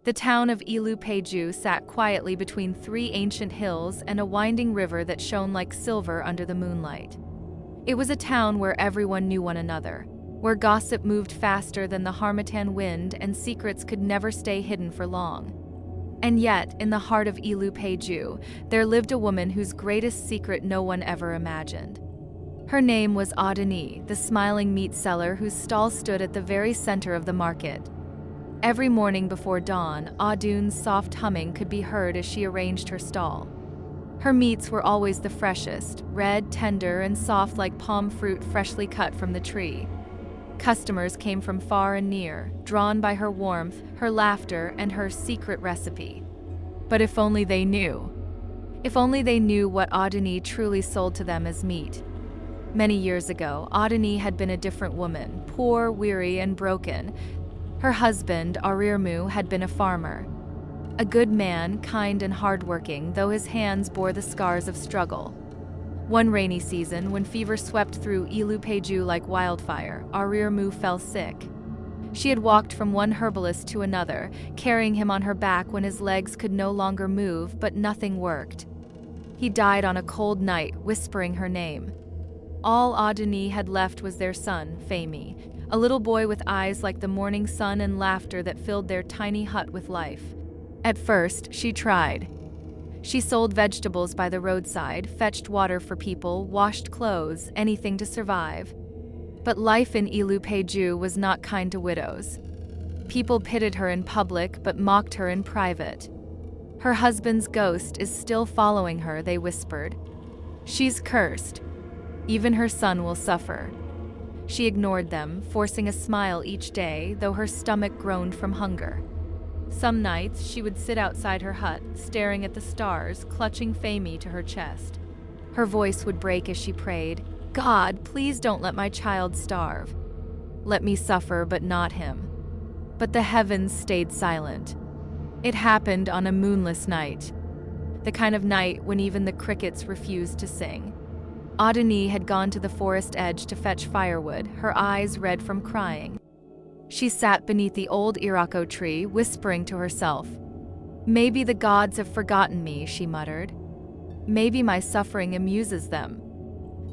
The town of Ilupeju sat quietly between three ancient hills and a winding river that shone like silver under the moonlight. It was a town where everyone knew one another, where gossip moved faster than the harmattan wind and secrets could never stay hidden for long. And yet, in the heart of Ilupeju, there lived a woman whose greatest secret no one ever imagined. Her name was Adunni, the smiling meat seller whose stall stood at the very center of the market. Every morning before dawn, Adunni's soft humming could be heard as she arranged her stall. Her meats were always the freshest, red, tender, and soft like palm fruit freshly cut from the tree. Customers came from far and near, drawn by her warmth, her laughter, and her secret recipe. But if only they knew. If only they knew what Adunni truly sold to them as meat. Many years ago, Adunni had been a different woman, poor, weary, and broken. Her husband, Ilupeju, had been a farmer. A good man, kind and hardworking, though his hands bore the scars of struggle. One rainy season, when fever swept through Ilupeju like wildfire, Ilupeju fell sick. She had walked from one herbalist to another, carrying him on her back when his legs could no longer move, but nothing worked. He died on a cold night, whispering her name. All Adunni had left was their son, Femi, a little boy with eyes like the morning sun and laughter that filled their tiny hut with life. At first, she tried. She sold vegetables by the roadside, fetched water for people, washed clothes, anything to survive. But life in Ilupeju was not kind to widows. People pitied her in public but mocked her in private. Her husband's ghost is still following her, they whispered. She's cursed. Even her son will suffer. She ignored them, forcing a smile each day, though her stomach groaned from hunger. Some nights, she would sit outside her hut, staring at the stars, clutching Femi to her chest. Her voice would break as she prayed, "God, please don't let my child starve. Let me suffer, but not him." But the heavens stayed silent. It happened on a moonless night, the kind of night when even the crickets refused to sing. Adunni had gone to the forest edge to fetch firewood, her eyes red from crying. She sat beneath the old iroko tree, whispering to herself. "Maybe the gods have forgotten me," she muttered. "Maybe my suffering amuses them."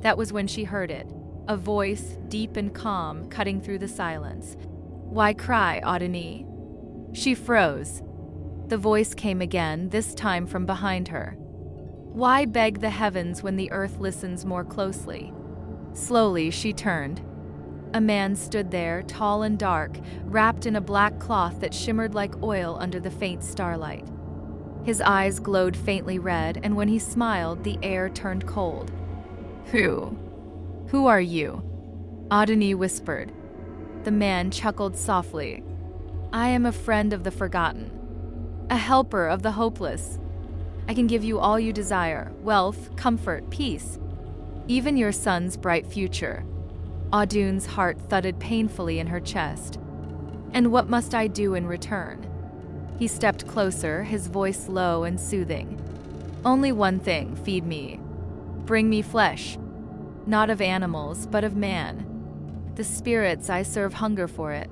That was when she heard it, a voice, deep and calm, cutting through the silence. "Why cry, Adunni?" She froze. The voice came again, this time from behind her. "Why beg the heavens when the earth listens more closely?" Slowly, she turned. A man stood there, tall and dark, wrapped in a black cloth that shimmered like oil under the faint starlight. His eyes glowed faintly red, and when he smiled, the air turned cold. Who are you?" Adunni whispered. The man chuckled softly. "I am a friend of the forgotten, a helper of the hopeless. I can give you all you desire, wealth, comfort, peace, even your son's bright future." Adunni's heart thudded painfully in her chest. "And what must I do in return?" He stepped closer, his voice low and soothing. "Only one thing, feed me. Bring me flesh, not of animals, but of man. The spirits I serve hunger for it.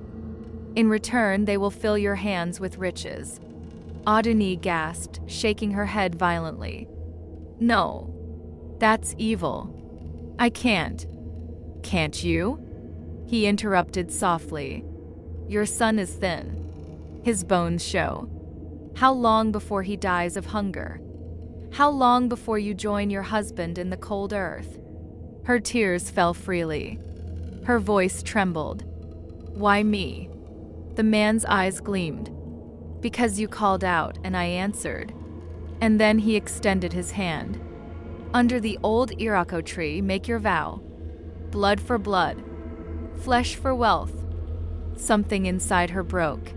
In return, they will fill your hands with riches." Adunni gasped, shaking her head violently. "No, that's evil. I can't." "Can't you?" He interrupted softly. "Your son is thin. His bones show. How long before he dies of hunger? How long before you join your husband in the cold earth?" Her tears fell freely. Her voice trembled. "Why me?" The man's eyes gleamed. "Because you called out, and I answered." And then he extended his hand. "Under the old iroko tree, make your vow. Blood for blood. Flesh for wealth." Something inside her broke.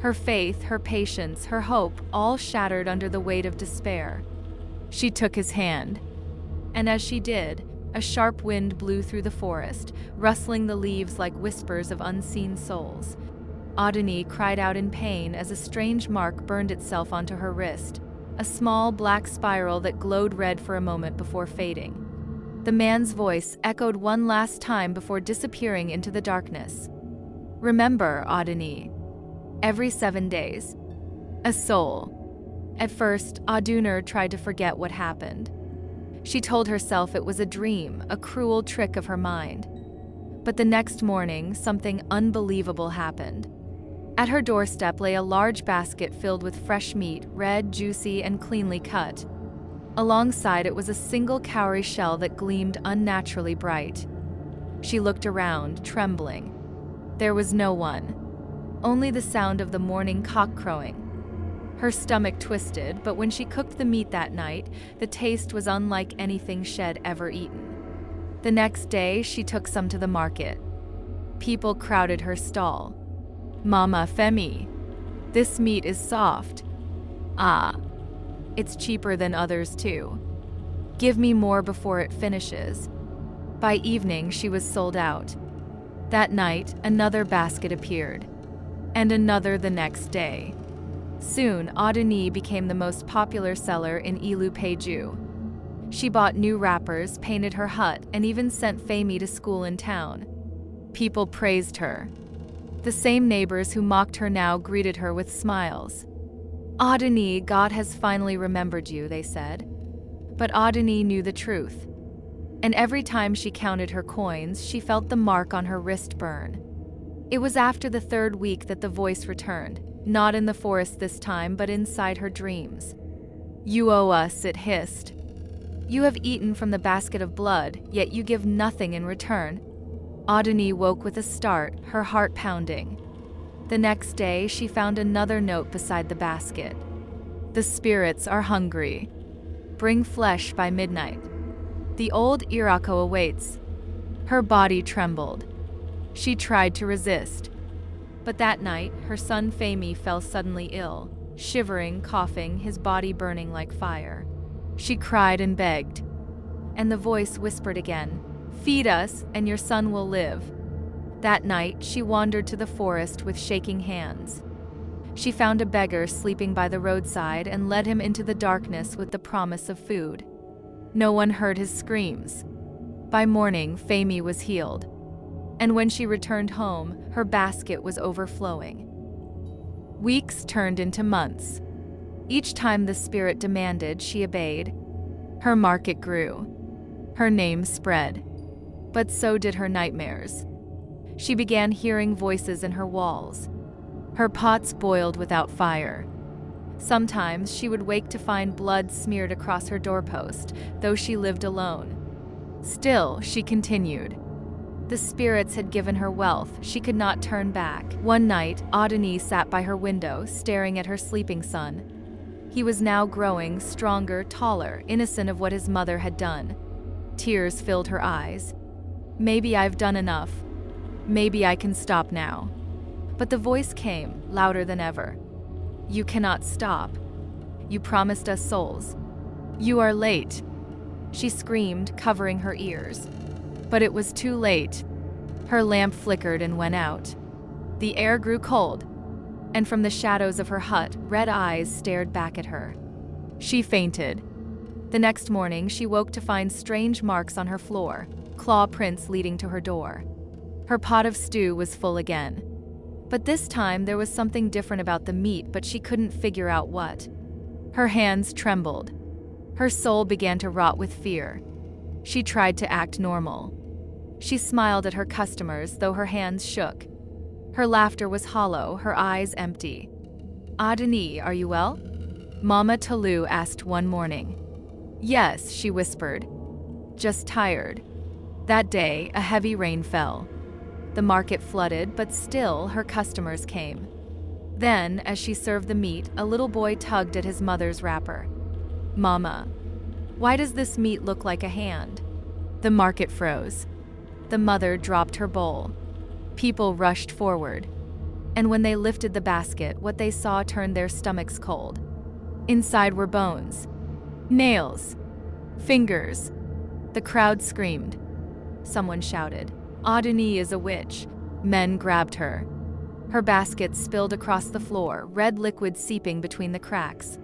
Her faith, her patience, her hope, all shattered under the weight of despair. She took his hand. And as she did, a sharp wind blew through the forest, rustling the leaves like whispers of unseen souls. Adunni cried out in pain as a strange mark burned itself onto her wrist, a small black spiral that glowed red for a moment before fading. The man's voice echoed one last time before disappearing into the darkness. "Remember, Adunni, every 7 days, A soul. At first, Adunni tried to forget what happened. She told herself it was a dream, a cruel trick of her mind. But the next morning, something unbelievable happened. At her doorstep lay a large basket filled with fresh meat, red, juicy, and cleanly cut. Alongside it was a single cowrie shell that gleamed unnaturally bright. She looked around, trembling. There was no one. Only the sound of the morning cock crowing. Her stomach twisted, but when she cooked the meat that night, the taste was unlike anything she'd ever eaten. The next day, she took some to the market. People crowded her stall. "Mama Femi, this meat is soft. Ah, it's cheaper than others too. Give me more before it finishes." By evening, she was sold out. That night, another basket appeared, and another the next day. Soon, Adunni became the most popular seller in Ilupeju. She bought new wrappers, painted her hut, and even sent Femi to school in town. People praised her. The same neighbors who mocked her now greeted her with smiles. "Adunni, God has finally remembered you," they said. But Adunni knew the truth. And every time she counted her coins, she felt the mark on her wrist burn. It was after the third week that the voice returned, not in the forest this time, but inside her dreams. "You owe us," it hissed. "You have eaten from the basket of blood, yet you give nothing in return." Adunni woke with a start, her heart pounding. The next day, she found another note beside the basket. "The spirits are hungry. Bring flesh by midnight. The old Irako awaits." Her body trembled. She tried to resist. But that night, her son Femi fell suddenly ill, shivering, coughing, his body burning like fire. She cried and begged. And the voice whispered again, "Feed us, and your son will live." That night, she wandered to the forest with shaking hands. She found a beggar sleeping by the roadside and led him into the darkness with the promise of food. No one heard his screams. By morning, Femi was healed. And when she returned home, her basket was overflowing. Weeks turned into months. Each time the spirit demanded, she obeyed. Her market grew. Her name spread. But so did her nightmares. She began hearing voices in her walls. Her pots boiled without fire. Sometimes she would wake to find blood smeared across her doorpost, though she lived alone. Still, she continued. The spirits had given her wealth, she could not turn back. One night, Adunni sat by her window, staring at her sleeping son. He was now growing stronger, taller, innocent of what his mother had done. Tears filled her eyes. "Maybe I've done enough. Maybe I can stop now." But the voice came, louder than ever. "You cannot stop. You promised us souls. You are late." She screamed, covering her ears. But it was too late. Her lamp flickered and went out. The air grew cold, and from the shadows of her hut, red eyes stared back at her. She fainted. The next morning, she woke to find strange marks on her floor, claw prints leading to her door. Her pot of stew was full again. But this time there was something different about the meat, but she couldn't figure out what. Her hands trembled. Her soul began to rot with fear. She tried to act normal. She smiled at her customers, though her hands shook. Her laughter was hollow, her eyes empty. "Adunni, are you well?" Mama Talu asked one morning. "Yes," she whispered. "Just tired." That day, a heavy rain fell. The market flooded, but still her customers came. Then, as she served the meat, a little boy tugged at his mother's wrapper. "Mama, why does this meat look like a hand?" The market froze. The mother dropped her bowl. People rushed forward. And when they lifted the basket, what they saw turned their stomachs cold. Inside were bones, nails, fingers. The crowd screamed. Someone shouted, "Adunni is a witch." Men grabbed her. Her basket spilled across the floor, red liquid seeping between the cracks.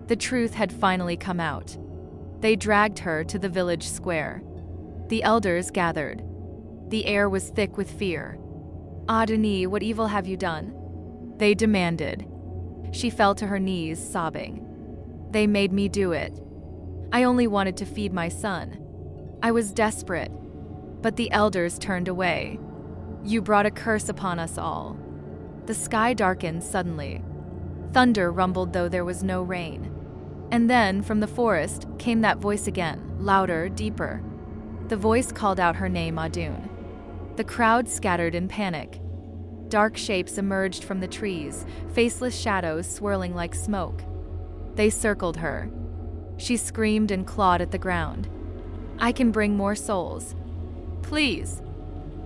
The truth had finally come out. They dragged her to the village square. The elders gathered. The air was thick with fear. "Adunni, what evil have you done?" They demanded. She fell to her knees, sobbing. They made me do it. I only wanted to feed my son. I was desperate. But the elders turned away. You brought a curse upon us all. The sky darkened suddenly. Thunder rumbled though there was no rain. And then, from the forest, came that voice again, louder, deeper. The voice called out her name, Adun. The crowd scattered in panic. Dark shapes emerged from the trees, faceless shadows swirling like smoke. They circled her. She screamed and clawed at the ground. I can bring more souls. Please.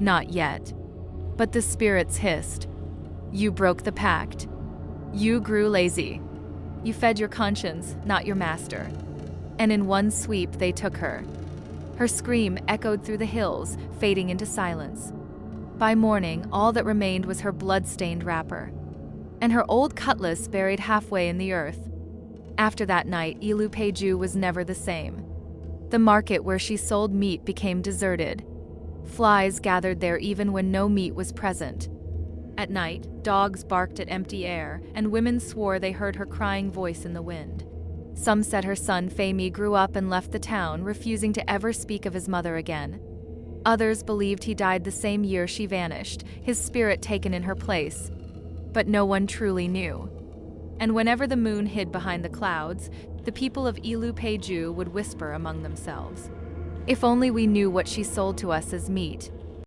Not yet. But the spirits hissed. You broke the pact. You grew lazy. You fed your conscience, not your master. And in one sweep they took her. Her scream echoed through the hills, fading into silence. By morning, all that remained was her blood-stained wrapper, and her old cutlass buried halfway in the earth. After that night, Ilupeju was never the same. The market where she sold meat became deserted. Flies gathered there even when no meat was present. At night, dogs barked at empty air, and women swore they heard her crying voice in the wind. Some said her son Femi grew up and left the town, refusing to ever speak of his mother again. Others believed he died the same year she vanished, his spirit taken in her place. But no one truly knew. And whenever the moon hid behind the clouds, the people of Ilupeju would whisper among themselves. If only we knew what she sold to us as meat.